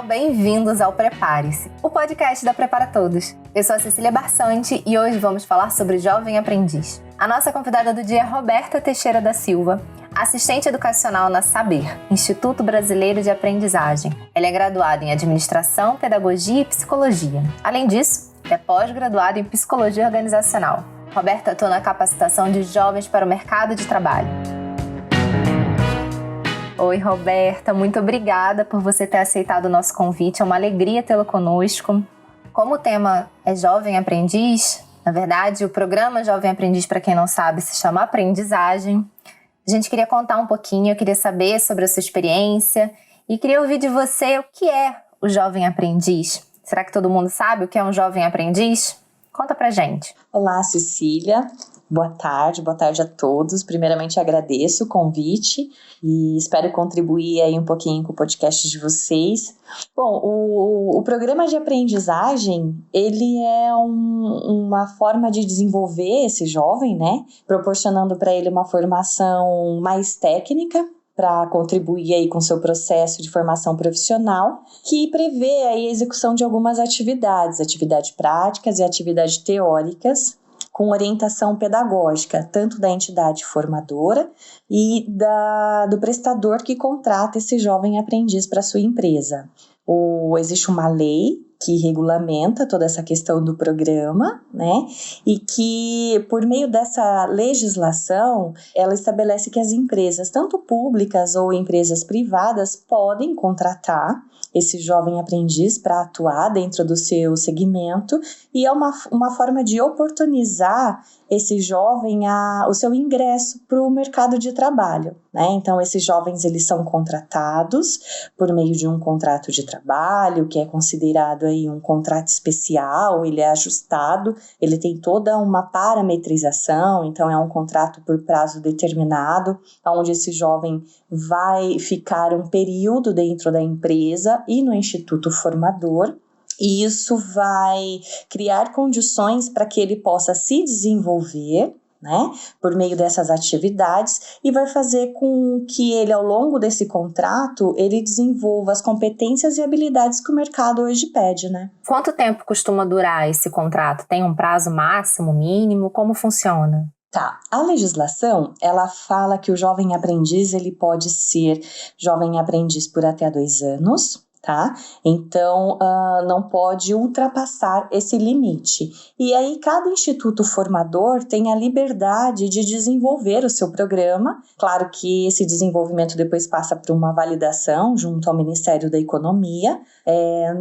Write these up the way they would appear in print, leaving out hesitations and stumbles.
bem-vindos ao Prepare-se, o podcast da Prepara Todos. Eu sou a Cecília Barçante e hoje vamos falar sobre Jovem Aprendiz. A nossa convidada do dia é Roberta Teixeira da Silva, assistente educacional na Saber, Instituto Brasileiro de Aprendizagem. Ela é graduada em Administração, Pedagogia e Psicologia. Além disso, é pós-graduada em Psicologia Organizacional. Roberta atua na capacitação de jovens para o mercado de trabalho. Oi, Roberta, muito obrigada por você ter aceitado o nosso convite. É uma alegria tê-la conosco. Como o tema é Jovem Aprendiz, na verdade, o programa Jovem Aprendiz, para quem não sabe, se chama Aprendizagem. A gente queria contar um pouquinho, eu queria saber sobre a sua experiência e queria ouvir de você o que é o Jovem Aprendiz. Será que todo mundo sabe o que é um Jovem Aprendiz? Conta pra gente. Olá, Cecília. Boa tarde a todos. Primeiramente, agradeço o convite e espero contribuir aí um pouquinho com o podcast de vocês. Bom, o programa de aprendizagem, ele é uma forma de desenvolver esse jovem, né? Proporcionando para ele uma formação mais técnica, para contribuir aí com o seu processo de formação profissional, que prevê aí a execução de algumas atividades práticas e atividades teóricas, com orientação pedagógica, tanto da entidade formadora e do prestador que contrata esse jovem aprendiz para sua empresa. Existe uma lei que regulamenta toda essa questão do programa, né? E que, por meio dessa legislação, ela estabelece que as empresas, tanto públicas ou empresas privadas, podem contratar esse jovem aprendiz para atuar dentro do seu segmento, e é uma forma de oportunizar esse jovem o seu ingresso para o mercado de trabalho, né? Então, esses jovens, eles são contratados por meio de um contrato de trabalho, que é considerado aí um contrato especial, ele é ajustado, ele tem toda uma parametrização, então é um contrato por prazo determinado, onde esse jovem vai ficar um período dentro da empresa e no instituto formador. E isso vai criar condições para que ele possa se desenvolver, né, por meio dessas atividades, e vai fazer com que ele, ao longo desse contrato, ele desenvolva as competências e habilidades que o mercado hoje pede, né? Quanto tempo costuma durar esse contrato? Tem um prazo máximo, mínimo? Como funciona? Tá, a legislação, ela fala que o jovem aprendiz, ele pode ser jovem aprendiz por até 2 anos, tá? Então, não pode ultrapassar esse limite. E aí, cada instituto formador tem a liberdade de desenvolver o seu programa. Claro que esse desenvolvimento depois passa por uma validação junto ao Ministério da Economia.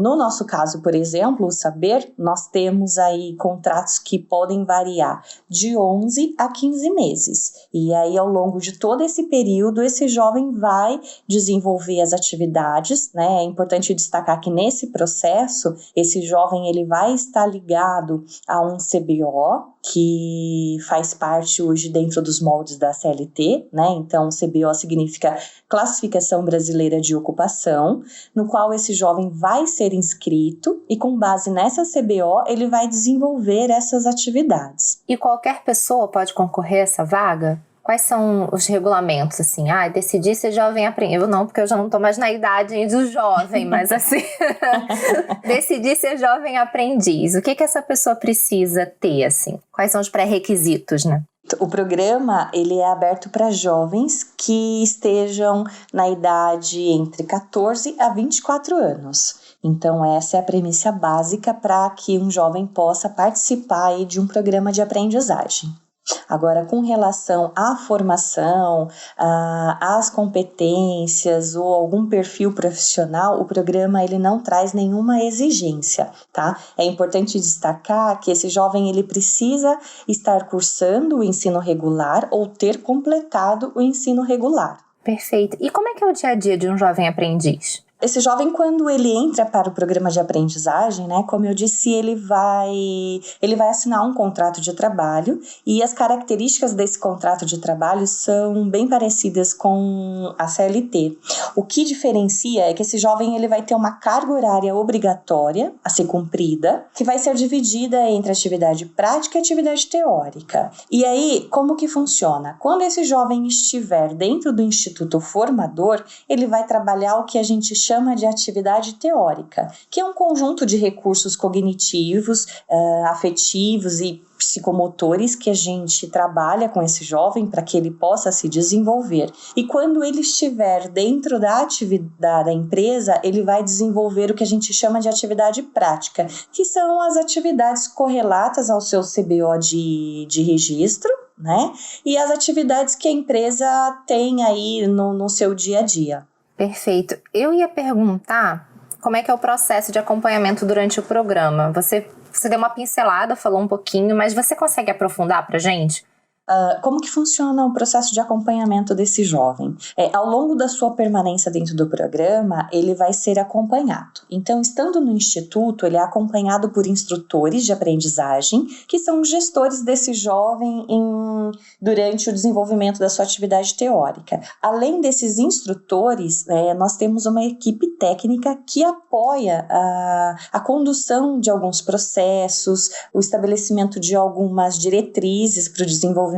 No nosso caso, por exemplo, o Saber, nós temos aí contratos que podem variar de 11 a 15 meses. E aí, ao longo de todo esse período, esse jovem vai desenvolver as atividades, né? É importante destacar que nesse processo, esse jovem, ele vai estar ligado a um CBO, que faz parte hoje dentro dos moldes da CLT, né? Então, CBO significa Classificação Brasileira de Ocupação, no qual esse jovem vai ser inscrito e, com base nessa CBO, ele vai desenvolver essas atividades. E qualquer pessoa pode concorrer a essa vaga? Quais são os regulamentos, assim? Decidi ser jovem aprendiz. Eu não, porque eu já não tô mais na idade do jovem, mas assim, decidi ser jovem aprendiz. O que essa pessoa precisa ter, assim? Quais são os pré-requisitos, né? O programa, ele é aberto para jovens que estejam na idade entre 14 a 24 anos. Então, essa é a premissa básica para que um jovem possa participar aí de um programa de aprendizagem. Agora, com relação à formação, às competências ou algum perfil profissional, o programa, ele não traz nenhuma exigência, tá? É importante destacar que esse jovem, ele precisa estar cursando o ensino regular ou ter completado o ensino regular. Perfeito. E como é que é o dia a dia de um jovem aprendiz? Esse jovem, quando ele entra para o programa de aprendizagem, né, como eu disse, ele vai assinar um contrato de trabalho, e as características desse contrato de trabalho são bem parecidas com a CLT. O que diferencia é que esse jovem, ele vai ter uma carga horária obrigatória a ser cumprida, que vai ser dividida entre atividade prática e atividade teórica. E aí, como que funciona? Quando esse jovem estiver dentro do instituto formador, ele vai trabalhar o que a gente chama de atividade teórica, que é um conjunto de recursos cognitivos, afetivos e psicomotores que a gente trabalha com esse jovem para que ele possa se desenvolver. E quando ele estiver dentro da atividade da empresa, ele vai desenvolver o que a gente chama de atividade prática, que são as atividades correlatas ao seu CBO de registro, né? E as atividades que a empresa tem aí no seu dia a dia. Perfeito. Eu ia perguntar como é que é o processo de acompanhamento durante o programa. Você deu uma pincelada, falou um pouquinho, mas você consegue aprofundar pra gente? Como que funciona o processo de acompanhamento desse jovem? Ao longo da sua permanência dentro do programa, ele vai ser acompanhado. Então, estando no instituto, ele é acompanhado por instrutores de aprendizagem, que são os gestores desse jovem durante o desenvolvimento da sua atividade teórica. Além desses instrutores, nós temos uma equipe técnica que apoia a condução de alguns processos, o estabelecimento de algumas diretrizes para o desenvolvimento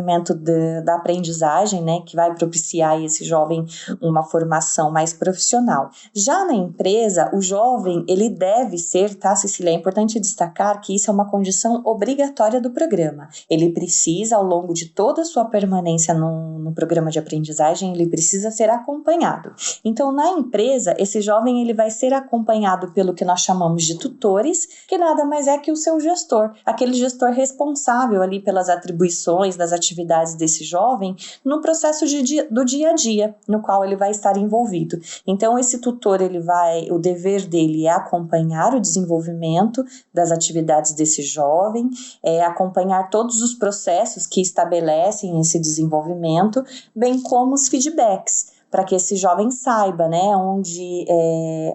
da aprendizagem, né, que vai propiciar a esse jovem uma formação mais profissional. Já na empresa, o jovem, ele deve ser, tá, Cecília? É importante destacar que isso é uma condição obrigatória do programa. Ele precisa, ao longo de toda a sua permanência no programa de aprendizagem, ele precisa ser acompanhado. Então, na empresa, esse jovem, ele vai ser acompanhado pelo que nós chamamos de tutores, que nada mais é que o seu gestor, aquele gestor responsável ali pelas atribuições das atividades desse jovem no processo do dia a dia, no qual ele vai estar envolvido. Então, esse tutor, o dever dele é acompanhar o desenvolvimento das atividades desse jovem, acompanhar todos os processos que estabelecem esse desenvolvimento, bem como os feedbacks, para que esse jovem saiba, né, onde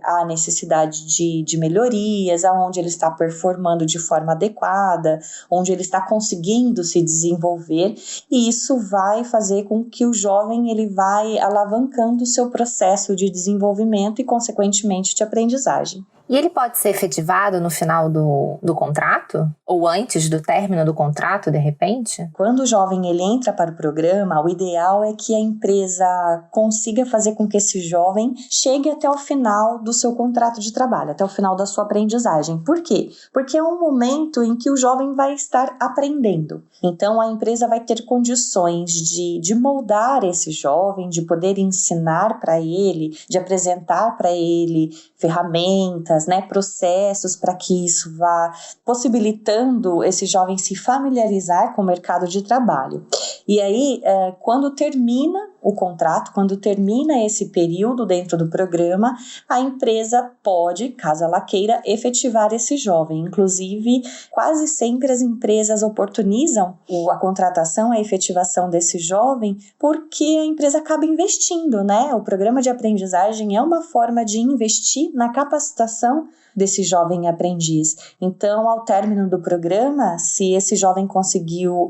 há necessidade de melhorias, aonde ele está performando de forma adequada, onde ele está conseguindo se desenvolver, e isso vai fazer com que o jovem ele vai alavancando o seu processo de desenvolvimento e, consequentemente, de aprendizagem. E ele pode ser efetivado no final do contrato? Ou antes do término do contrato, de repente? Quando o jovem ele entra para o programa, o ideal é que a empresa consiga fazer com que esse jovem chegue até o final do seu contrato de trabalho, até o final da sua aprendizagem. Por quê? Porque é um momento em que o jovem vai estar aprendendo. Então, a empresa vai ter condições de moldar esse jovem, de poder ensinar para ele, de apresentar para ele ferramentas, né, processos para que isso vá possibilitando esse jovem se familiarizar com o mercado de trabalho. E aí, quando termina o contrato, quando termina esse período dentro do programa, a empresa pode, caso ela queira, efetivar esse jovem. Inclusive, quase sempre as empresas oportunizam a contratação, a efetivação desse jovem, porque a empresa acaba investindo, né? O programa de aprendizagem é uma forma de investir na capacitação desse jovem aprendiz. Então, ao término do programa, se esse jovem conseguiu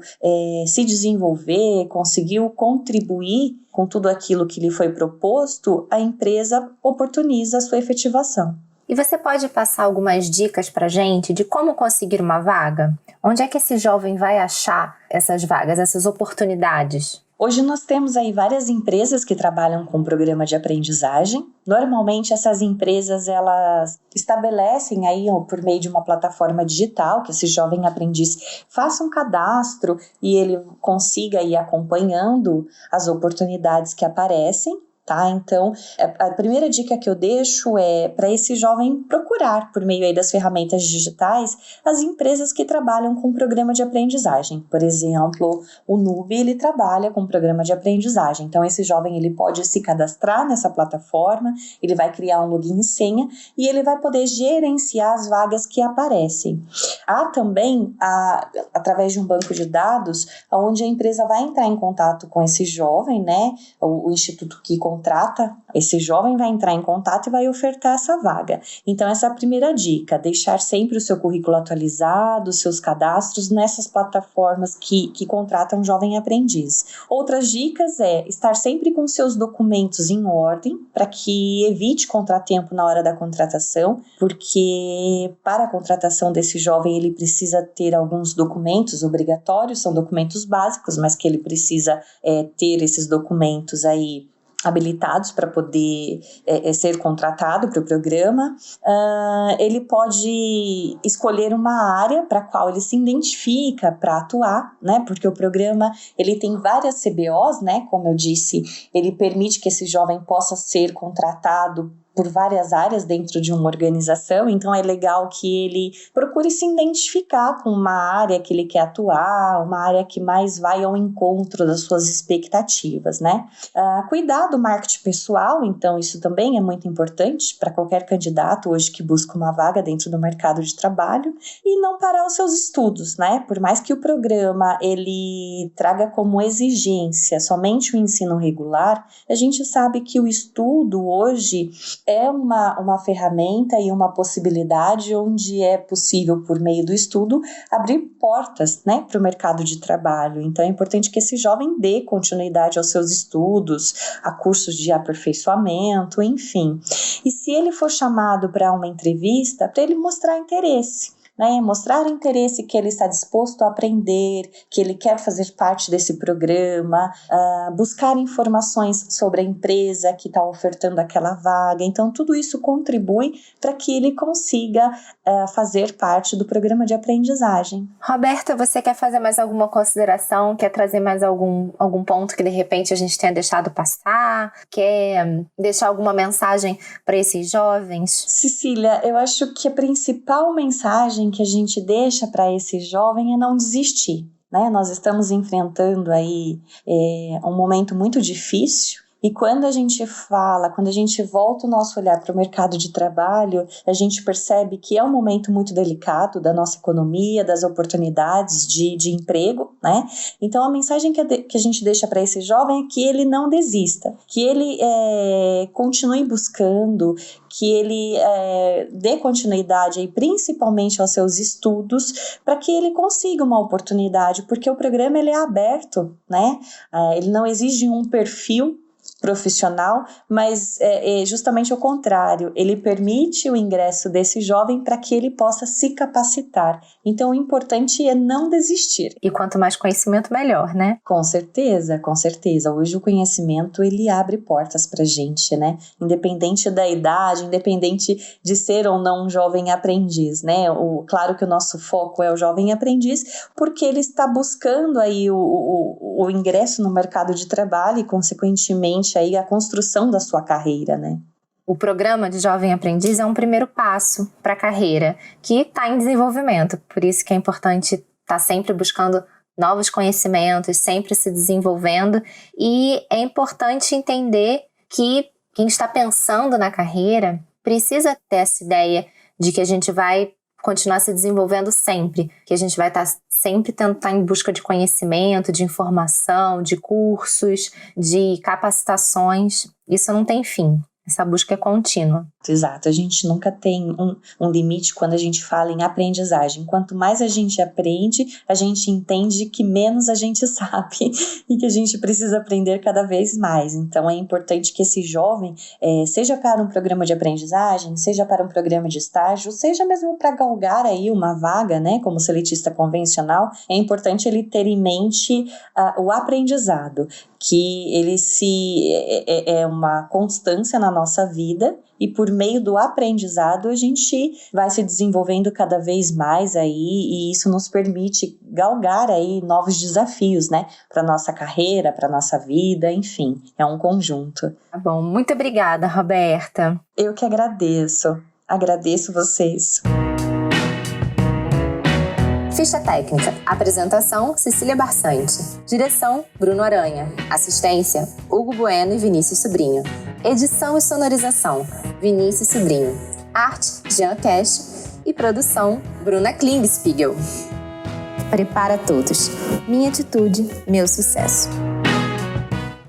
se desenvolver, conseguiu contribuir com tudo aquilo que lhe foi proposto, a empresa oportuniza a sua efetivação. E você pode passar algumas dicas para a gente de como conseguir uma vaga? Onde é que esse jovem vai achar essas vagas, essas oportunidades? Hoje nós temos aí várias empresas que trabalham com programa de aprendizagem. Normalmente essas empresas elas estabelecem aí por meio de uma plataforma digital que esse jovem aprendiz faça um cadastro e ele consiga ir acompanhando as oportunidades que aparecem. Tá? Então, a primeira dica que eu deixo é para esse jovem procurar, por meio aí das ferramentas digitais, as empresas que trabalham com programa de aprendizagem. Por exemplo, o Nube, ele trabalha com programa de aprendizagem. Então, esse jovem ele pode se cadastrar nessa plataforma, ele vai criar um login e senha e ele vai poder gerenciar as vagas que aparecem. Há também, através de um banco de dados, onde a empresa vai entrar em contato com esse jovem, né? O instituto que contrata, esse jovem vai entrar em contato e vai ofertar essa vaga. Então, essa é a primeira dica, deixar sempre o seu currículo atualizado, os seus cadastros nessas plataformas que contratam jovem aprendiz. Outras dicas é estar sempre com seus documentos em ordem, para que evite contratempo na hora da contratação, porque para a contratação desse jovem ele precisa ter alguns documentos obrigatórios, são documentos básicos, mas que ele precisa ter esses documentos aí habilitados para poder ser contratado para o programa. Ele pode escolher uma área para a qual ele se identifica para atuar, né? Porque o programa ele tem várias CBOs, né? Como eu disse, ele permite que esse jovem possa ser contratado por várias áreas dentro de uma organização, então é legal que ele procure se identificar com uma área que ele quer atuar, uma área que mais vai ao encontro das suas expectativas, né? Cuidar do marketing pessoal, então isso também é muito importante para qualquer candidato hoje que busca uma vaga dentro do mercado de trabalho, e não parar os seus estudos, né? Por mais que o programa ele traga como exigência somente o ensino regular, a gente sabe que o estudo hoje é uma ferramenta e uma possibilidade onde é possível, por meio do estudo, abrir portas, né, para o mercado de trabalho. Então é importante que esse jovem dê continuidade aos seus estudos, a cursos de aperfeiçoamento, enfim. E se ele for chamado para uma entrevista, para ele mostrar interesse, né, mostrar o interesse, que ele está disposto a aprender, que ele quer fazer parte desse programa, buscar informações sobre a empresa que está ofertando aquela vaga. Então, tudo isso contribui para que ele consiga fazer parte do programa de aprendizagem. Roberta, você quer fazer mais alguma consideração? Quer trazer mais algum ponto que de repente a gente tenha deixado passar? Quer deixar alguma mensagem para esses jovens? Cecília, eu acho que a principal mensagem que a gente deixa para esse jovem é não desistir, né? Nós estamos enfrentando aí um momento muito difícil. E quando a gente volta o nosso olhar para o mercado de trabalho, a gente percebe que é um momento muito delicado da nossa economia, das oportunidades de emprego, né? Então, a mensagem que a gente deixa para esse jovem é que ele não desista, que ele continue buscando, que ele dê continuidade aí, principalmente aos seus estudos, para que ele consiga uma oportunidade, porque o programa ele é aberto, né? Ele não exige um perfil profissional, mas é justamente o contrário, ele permite o ingresso desse jovem para que ele possa se capacitar. Então, o importante é não desistir. E quanto mais conhecimento, melhor, né? Com certeza, com certeza. Hoje o conhecimento, ele abre portas para a gente, né? Independente da idade, independente de ser ou não um jovem aprendiz, né? Claro que o nosso foco é o jovem aprendiz, porque ele está buscando aí o ingresso no mercado de trabalho e, consequentemente, aí a construção da sua carreira, né? O programa de Jovem Aprendiz é um primeiro passo para a carreira que está em desenvolvimento, por isso que é importante estar sempre buscando novos conhecimentos, sempre se desenvolvendo, e é importante entender que quem está pensando na carreira precisa ter essa ideia de que a gente vai continuar se desenvolvendo sempre, que a gente vai estar sempre tentar em busca de conhecimento, de informação, de cursos, de capacitações. Isso não tem fim. Essa busca é contínua. Exato, a gente nunca tem um limite quando a gente fala em aprendizagem. Quanto mais a gente aprende, a gente entende que menos a gente sabe e que a gente precisa aprender cada vez mais. Então é importante que esse jovem, seja para um programa de aprendizagem, seja para um programa de estágio, seja mesmo para galgar aí uma vaga, né, como seletista convencional, é importante ele ter em mente o aprendizado, que ele é uma constância na nossa vida, e por meio do aprendizado a gente vai se desenvolvendo cada vez mais aí, e isso nos permite galgar aí novos desafios, né, para nossa carreira, para nossa vida, enfim, é um conjunto. Tá bom, muito obrigada, Roberta. Eu que agradeço vocês. Ficha técnica. Apresentação, Cecília Barsante. Direção, Bruno Aranha. Assistência, Hugo Bueno e Vinícius Sobrinho. Edição e sonorização, Vinícius Sobrinho. Arte, Jean Cash. E produção, Bruna Klingspiegel. Prepara todos. Minha atitude, meu sucesso.